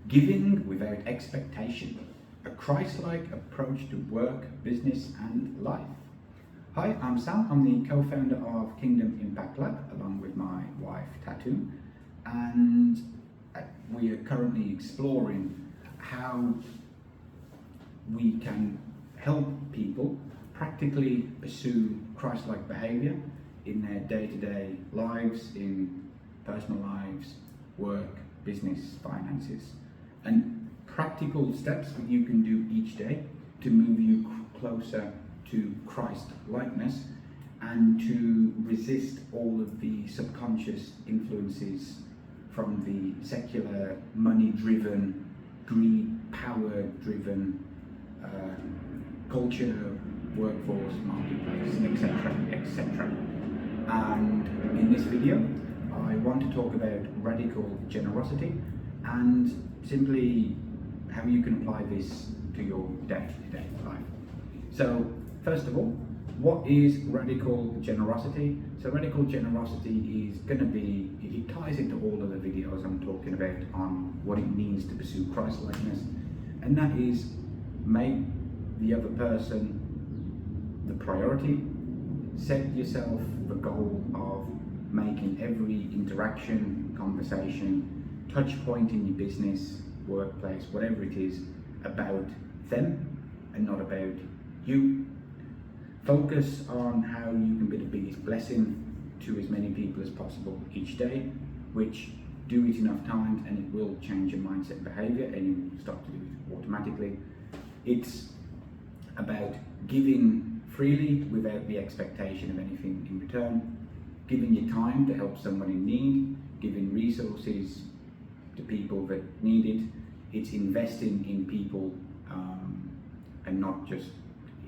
Giving without expectation, a Christlike approach to work, business and life. Hi, I'm Sam. I'm the co-founder of Kingdom Impact Lab along with my wife Tattoo, and we are currently exploring how we can help people practically pursue Christ-like behaviour in their day-to-day lives, in personal lives, work, business, finances, and practical steps that you can do each day to move you closer to Christ-likeness and to resist all of the subconscious influences from the secular, money-driven, greed, power-driven culture, workforce, marketplace, etc. And in this video, I want to talk about radical generosity and simply how you can apply this to your day-to-day life. So, first of all, what is radical generosity? So radical generosity is going to be, it ties into all of the videos I'm talking about on what it means to pursue Christ-likeness, and that is make the other person the priority. Set yourself the goal of making every interaction, conversation, touch point in your business, workplace, whatever it is, about them and not about you. Focus on how you can be the biggest blessing to as many people as possible each day, which do it enough times and it will change your mindset and behaviour and you start to do it automatically. It's about giving freely without the expectation of anything in return, giving your time to help someone in need, giving resources to people that need it. It's investing in people and not just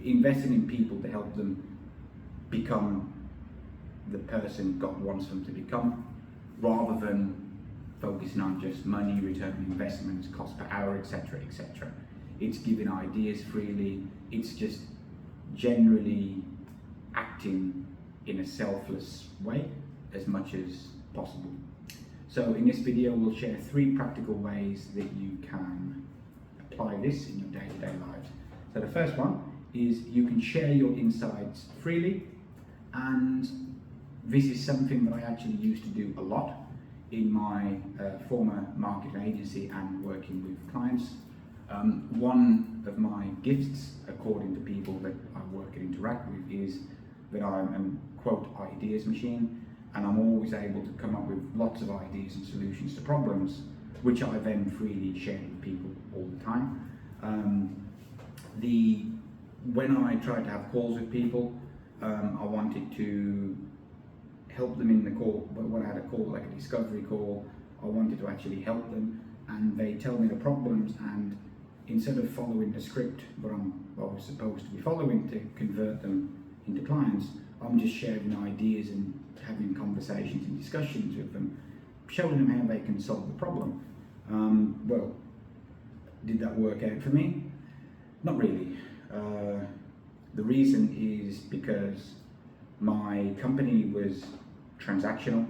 investing in people to help them become the person God wants them to become, rather than focusing on just money, return on investments, cost per hour, etc. It's giving ideas freely. It's just generally acting in a selfless way as much as possible. So in this video, we'll share 3 practical ways that you can apply this in your day-to-day lives. So the first one is you can share your insights freely, and this is something that I actually used to do a lot in my former marketing agency and working with clients. One of my gifts, according to people that I work and interact with, is that I'm a quote ideas machine, and I'm always able to come up with lots of ideas and solutions to problems, which I then freely share with people all the time. When I tried to have calls with people, I wanted to help them in the call, but when I had a call like a discovery call, I wanted to actually help them, and they tell me the problems, and instead of following the script that I was supposed to be following to convert them into clients, I'm just sharing ideas and having conversations and discussions with them, showing them how they can solve the problem. Well, did that work out for me? Not really. The reason is because my company was transactional.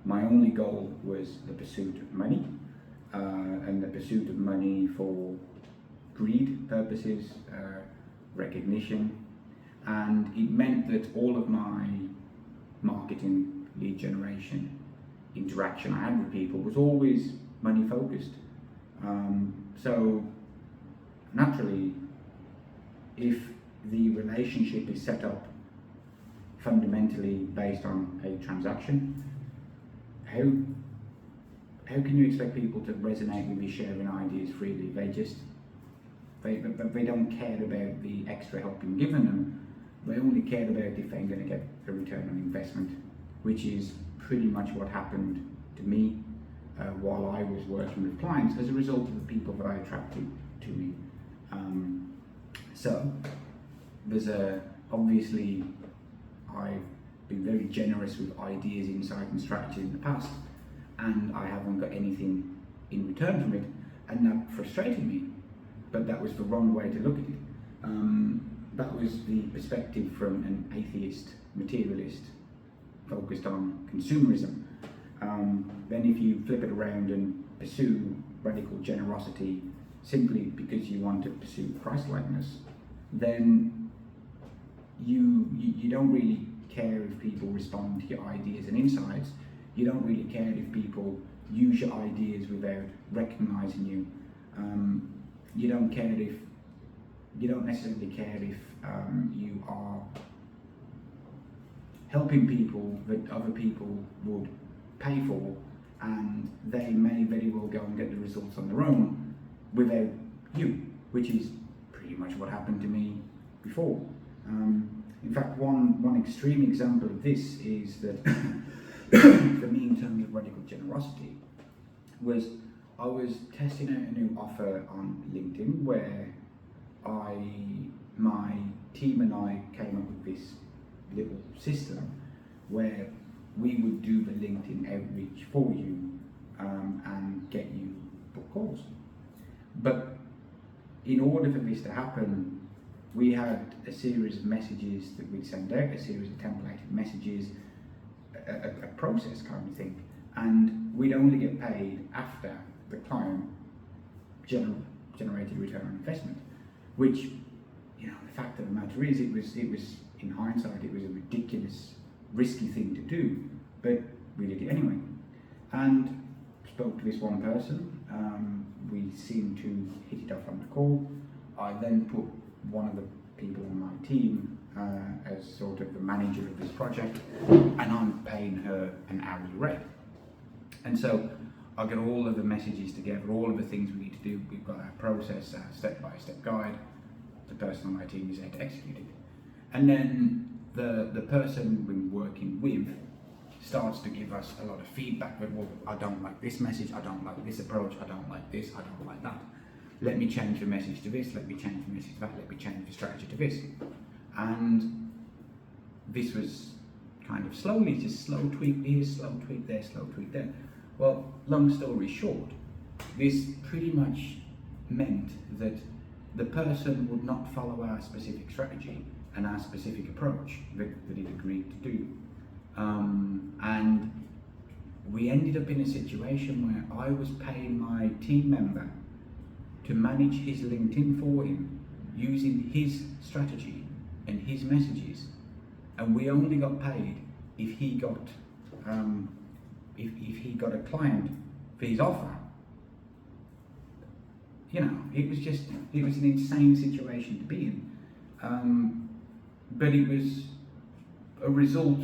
My only goal was the pursuit of money, and the pursuit of money for greed purposes, recognition, and it meant that all of my marketing, lead generation, interaction I had with people was always money focused. So naturally, if the relationship is set up fundamentally based on a transaction, how can you expect people to resonate with you sharing ideas freely? They don't care about the extra help you've given them. They only care about if they're going to get a return on investment, which is pretty much what happened to me while I was working with clients as a result of the people that I attracted to me. So there's obviously I've been very generous with ideas, insight and strategy in the past, and I haven't got anything in return from it, and that frustrated me, but that was the wrong way to look at it. That was the perspective from an atheist, materialist, focused on consumerism. Then if you flip it around and pursue radical generosity simply because you want to pursue Christlikeness, then you don't really care if people respond to your ideas and insights. You don't really care if people use your ideas without recognizing you. You don't necessarily care if you are helping people that other people would pay for, and they may very well go and get the results on their own without you, which is pretty much what happened to me before. In fact, one extreme example of this is that for me, in terms of radical generosity, was I was testing out a new offer on LinkedIn where my team and I came up with this little system where we would do the LinkedIn outreach for you and get you book calls. But in order for this to happen, we had a series of messages that we'd send out, a series of templated messages, a process kind of thing, and we'd only get paid after the client generated return on investment, which, you know, the fact of the matter is, it was in hindsight, it was a ridiculous, risky thing to do, but we did it anyway. And spoke to this one person, we seemed to hit it off on the call. I then put one of the people on my team as sort of the manager of this project, and I'm paying her an hourly rate. And so I get all of the messages together, all of the things we need to do. We've got our process, our step-by-step guide. The person on my team is there to execute it. And then the person we're working with starts to give us a lot of feedback that, well, I don't like this message, I don't like this approach, I don't like this, I don't like that. Let me change the message to this, let me change the message to that, let me change the strategy to this. And this was kind of slowly, just slow tweak here, slow tweak there, slow tweak there. Well, long story short, this pretty much meant that the person would not follow our specific strategy and our specific approach that it agreed to do. And we ended up in a situation where I was paying my team member to manage his LinkedIn for him using his strategy and his messages, and we only got paid if he got if he got a client for his offer. You know, it was an insane situation to be in, but it was a result.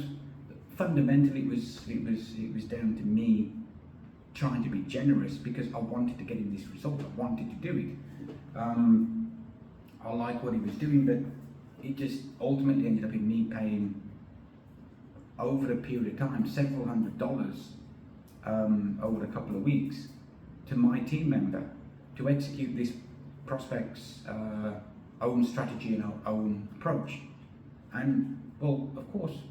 Fundamentally, it was down to me trying to be generous because I wanted to get him this result. I wanted to do it. I like what he was doing, but it just ultimately ended up in me paying, over a period of time, several $100s over a couple of weeks to my team member to execute this prospect's own strategy and own approach. And well, of course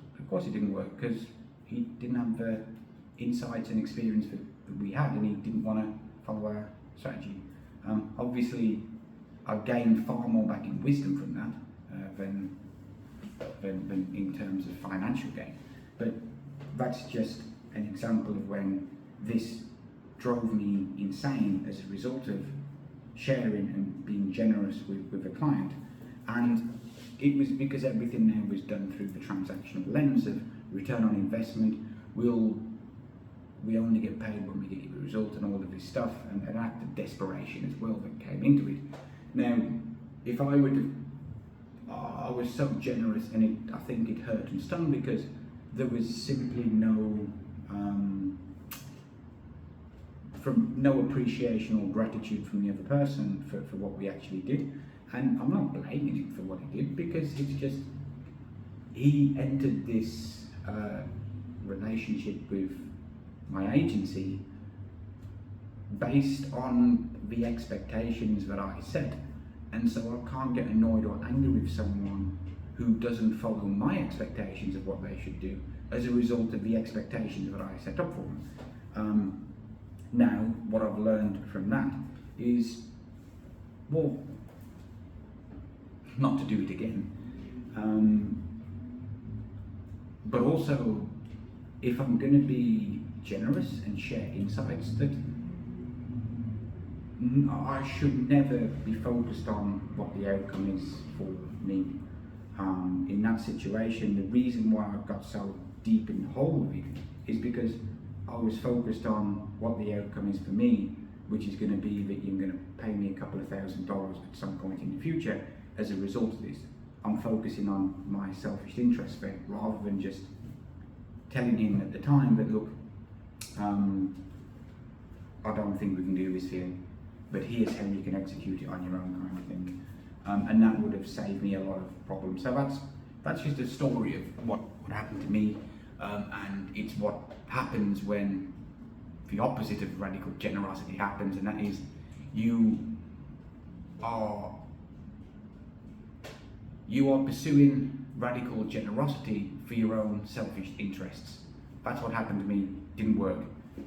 it didn't work because he didn't have the insights and experience that we had, and he didn't want to follow our strategy. Obviously, I gained far more back in wisdom from that than in terms of financial gain. But that's just an example of when this drove me insane as a result of sharing and being generous with the client. And it was because everything now was done through the transactional lens of return on investment. We only get paid when we get the result, and all of this stuff, and an act of desperation as well that came into it. Now, if I would have, I was so generous, and I think it hurt and stung because there was simply no appreciation or gratitude from the other person for what we actually did. And I'm not blaming him for what he did, because it's just, he entered this relationship with my agency based on the expectations that I set. And so I can't get annoyed or angry with someone who doesn't follow my expectations of what they should do as a result of the expectations that I set up for them. Now, what I've learned from that is, well, not to do it again. But also, if I'm going to be generous and share insights, that I should never be focused on what the outcome is for me. In that situation, the reason why I got so deep in the hole of it is because I was focused on what the outcome is for me, which is going to be that you're going to pay me a couple of $1,000s at some point in the future as a result of this. I'm focusing on my selfish interest there, rather than just telling him at the time that, look, I don't think we can do this here, but here's how you can execute it on your own, kind of thing. And that would have saved me a lot of problems. So that's just a story of what happened to me, and it's what happens when the opposite of radical generosity happens, and that is you are pursuing radical generosity for your own selfish interests. That's what happened to me. Didn't work.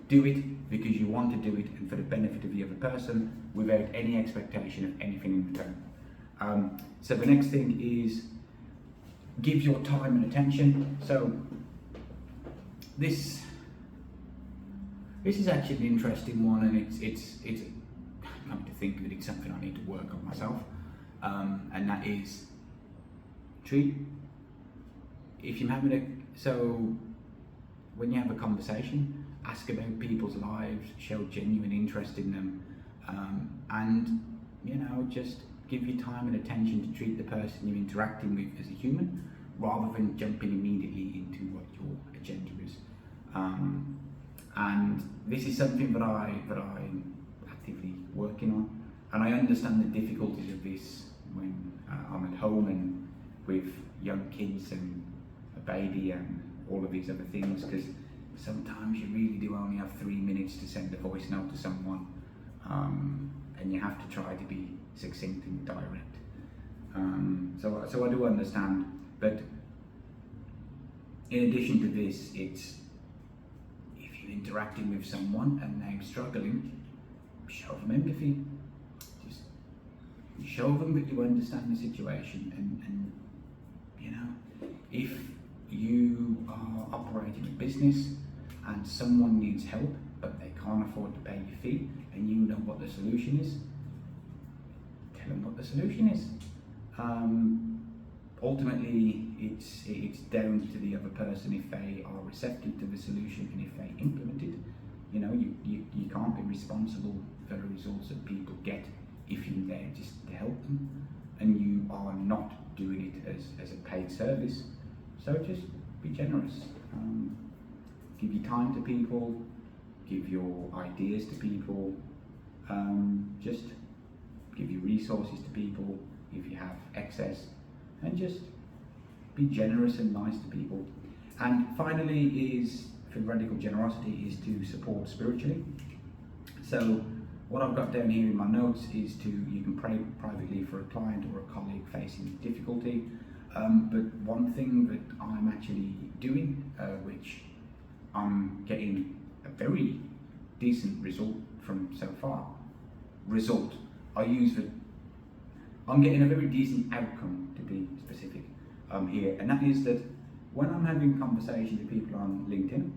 Do it because you want to do it and for the benefit of the other person, without any expectation of anything in return. So the next thing is give your time and attention. So this is actually an interesting one, and it's coming to think that it's something I need to work on myself, and that is if you're having so when you have a conversation, ask about people's lives, show genuine interest in them, and just give your time and attention to treat the person you're interacting with as a human, rather than jumping immediately into what your agenda is. And this is something that I'm actively working on, and I understand the difficulties of this when I'm at home and with young kids and a baby and all of these other things, because sometimes you really do only have 3 minutes to send a voice note to someone, and you have to try to be succinct and direct. So I do understand, but in addition to this, it's if you're interacting with someone and they're struggling, show them empathy. Just show them that you understand the situation, and if you are operating a business and someone needs help but they can't afford to pay your fee, and you know what the solution is, tell them what the solution is. Ultimately, it's down to the other person if they are receptive to the solution and if they implement it. You can't be responsible for the results that people get if you're there just to help them, and you are not doing it as a paid service. So just be generous. Give your time to people, give your ideas to people, just give your resources to people if you have excess, and just be generous and nice to people. And finally is, for radical generosity, is to support spiritually. So what I've got down here in my notes is you can pray privately for a client or a colleague facing difficulty. But one thing that I'm actually doing, which I'm getting a very decent result from so far. I'm getting a very decent outcome, to be specific, here, and that is that when I'm having conversations with people on LinkedIn,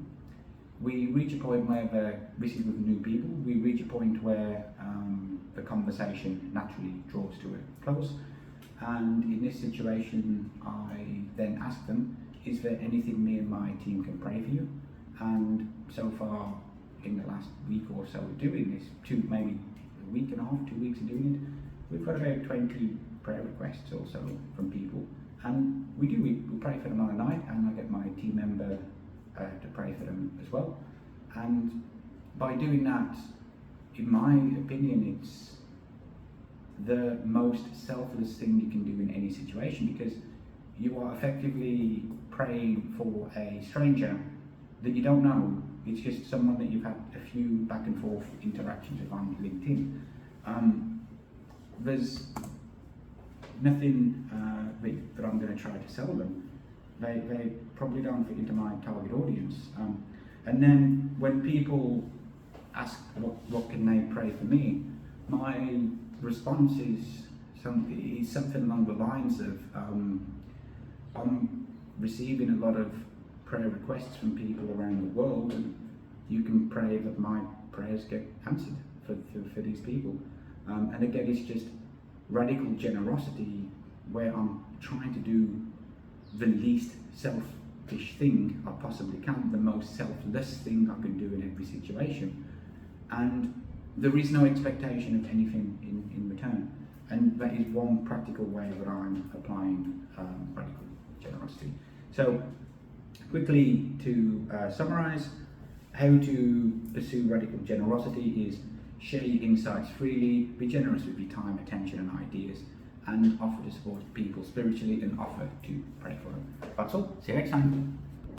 we reach a point where, this is with new people, we reach a point where the conversation naturally draws to a close. And in this situation, I then ask them, is there anything me and my team can pray for you? And so far, in the last week or so of doing this, maybe a week and a half, 2 weeks of doing it, we've got about 20 prayer requests or so from people. And we pray for them on a night, and I get my team member to pray for them as well. And by doing that, in my opinion, it's the most selfless thing you can do in any situation, because you are effectively praying for a stranger that you don't know. It's just someone that you've had a few back and forth interactions with on LinkedIn. There's nothing that I'm going to try to sell them. They probably don't fit into my target audience. And then when people ask what can they pray for me, my response is something along the lines of I'm receiving a lot of prayer requests from people around the world, and you can pray that my prayers get answered for these people. And again, it's just radical generosity where I'm trying to do the least selfish thing I possibly can, the most selfless thing I can do in every situation. And there is no expectation of anything in return. And that is one practical way that I'm applying radical generosity. So, quickly to summarize, how to pursue radical generosity is share your insights freely, be generous with your time, attention and ideas, and offer to support people spiritually and offer to pray for them. That's all. See you next time.